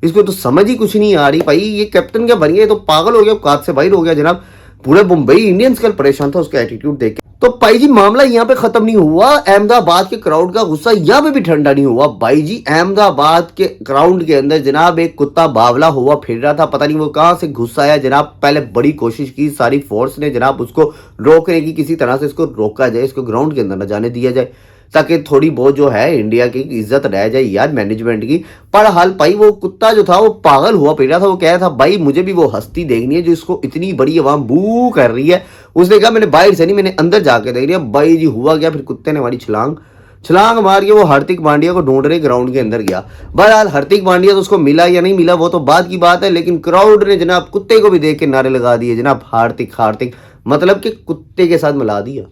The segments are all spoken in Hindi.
इसको तो समझ ही कुछ नहीं आ रही भाई, ये कैप्टन क्या बन गया, तो पागल हो गया, औकात से बाहर हो गया जनाब। पूरे मुंबई इंडियंस कल परेशान था उसका एटीट्यूड देख के। तो भाई जी मामला यहाँ पे खत्म नहीं हुआ, अहमदाबाद के क्राउड का गुस्सा यहाँ पे भी ठंडा नहीं हुआ भाई जी। अहमदाबाद के ग्राउंड के अंदर जनाब एक कुत्ता बावला हुआ फिर रहा था, पता नहीं वो कहां से घुस आया जनाब। पहले बड़ी कोशिश की सारी फोर्स ने जनाब उसको रोकने की, किसी तरह से इसको रोका जाए, इसको ग्राउंड के अंदर न जाने दिया जाए, ताकि थोड़ी बहुत जो है इंडिया की इज्जत रह जाए यार मैनेजमेंट की। पर हाल भाई वो कुत्ता जो था वो पागल हुआ फिर रहा था, वो कह रहा था भाई मुझे भी वो हस्ती देखनी है जो इसको इतनी बड़ी आवाम बू कर रही है। उसने कहा मैंने बाहर से नहीं, मैंने अंदर जाके देख लिया। भाई जी हुआ गया, फिर कुत्ते ने हमारी छलांग मार के वो हार्दिक पांड्या को ढूंढ रहे ग्राउंड के अंदर गया। बहरहाल हार्दिक पांड्या तो उसको मिला या नहीं मिला वो तो बात की बात है, लेकिन क्राउड ने जनाब कुत्ते को भी देख के नारे लगा दिए जनाब, हार्दिक मतलब कि कुत्ते के साथ मिला दिया।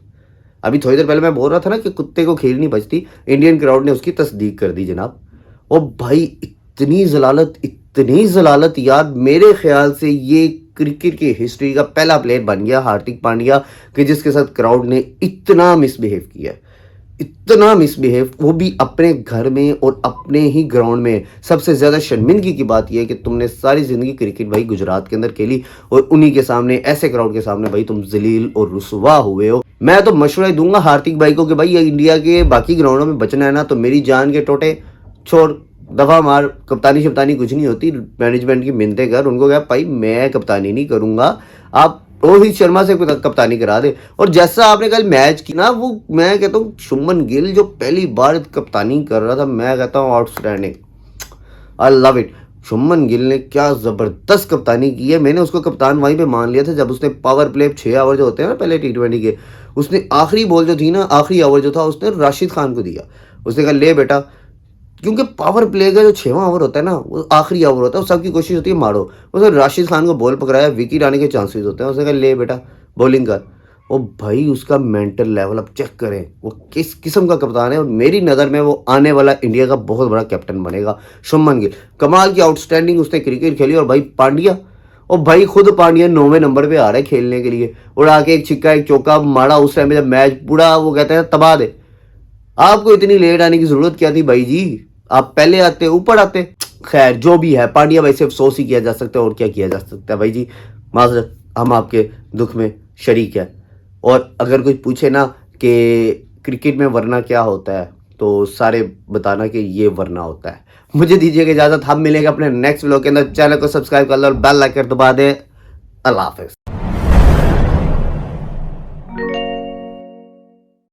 अभी थोड़ी देर पहले मैं बोल रहा था ना कि कुत्ते को खेल नहीं बचती, इंडियन क्राउड ने उसकी तस्दीक कर दी जनाब। और भाई इतनी जलालत यार, मेरे ख्याल से ये क्रिकेट की हिस्ट्री का पहला प्लेयर बन गया हार्दिक पांड्या कि जिसके साथ क्राउड ने इतना मिसबिहेव किया, इतना मिसबिहेव, वो भी अपने घर में और अपने ही ग्राउंड में। सबसे ज्यादा शर्मिंदगी की बात यह है कि तुमने सारी जिंदगी क्रिकेट भाई गुजरात के अंदर खेली और उन्हीं के सामने, ऐसे क्राउड के सामने भाई तुम जलील और रुसवा हुए हो। मैं तो मशवरा दूंगा हार्दिक भाई को कि भाई ये इंडिया के बाकी ग्राउंडों में बचना है ना तो मेरी जान के टोटे छोड़, दफा मार, कप्तानी शप्तानी कुछ नहीं होती, मैनेजमेंट की मिन्नतें कर। उनको क्या भाई मैं कप्तानी नहीं करूंगा, आप रोहित शर्मा से कप्तानी करा दे। और जैसा आपने कल मैच की ना, वो मैं कहता हूँ शुभमन गिल जो पहली बार कप्तानी कर रहा था, मैं कहता हूँ outstanding, I love it. Shubman Gill ने क्या जबरदस्त कप्तानी की है। मैंने उसको कप्तान वहीं पे मान लिया था जब उसने पावर प्ले 6 ओवर जो होते हैं ना पहले T20 के, उसने आखिरी बॉल जो थी ना, आखिरी ओवर जो था उसने राशिद खान को दिया। उसने कहा ले बेटा, क्योंकि पावर प्ले का जो 6वां ओवर होता है ना वो आखिरी ओवर होता है, सबकी कोशिश होती है मारो। उसने राशिद खान को बॉल पकड़ाया, विकेट आने के चांसेस होते हैं, उसने कहा ले बेटा बॉलिंग कर। और भाई उसका मेंटल लेवल अब चेक करें, वो किस किस्म का कप्तान है। और मेरी नज़र में वो आने वाला इंडिया का बहुत बड़ा कैप्टन बनेगा। शुभमन गिल कमाल की आउटस्टैंडिंग उसने क्रिकेट खेली। और भाई पांड्या, और भाई खुद पांड्या 9वें नंबर पे आ रहा है खेलने के लिए, और आके एक छिक्का एक चौका मारा उस टाइम में जब मैच पूरा वो कहते हैं तबाह दे। आपको इतनी लेट आने की जरूरत क्या थी भाई जी, आप पहले आते ऊपर आते। खैर जो भी है, पांड्या भाई से अफसोस ही किया जा सकता है और क्या किया जा सकता है भाई जी, माजरत, हम आपके दुख में शरीक है। और अगर कोई पूछे ना कि क्रिकेट में वरना क्या होता है तो सारे बताना कि ये वरना होता है। मुझे दीजिएगा इजाजत, हम मिलेंगे अपने नेक्स्ट व्लॉग के अंदर। चैनल को सब्सक्राइब कर लो और बेल आइकन दबा दें। अल्लाह हाफिज।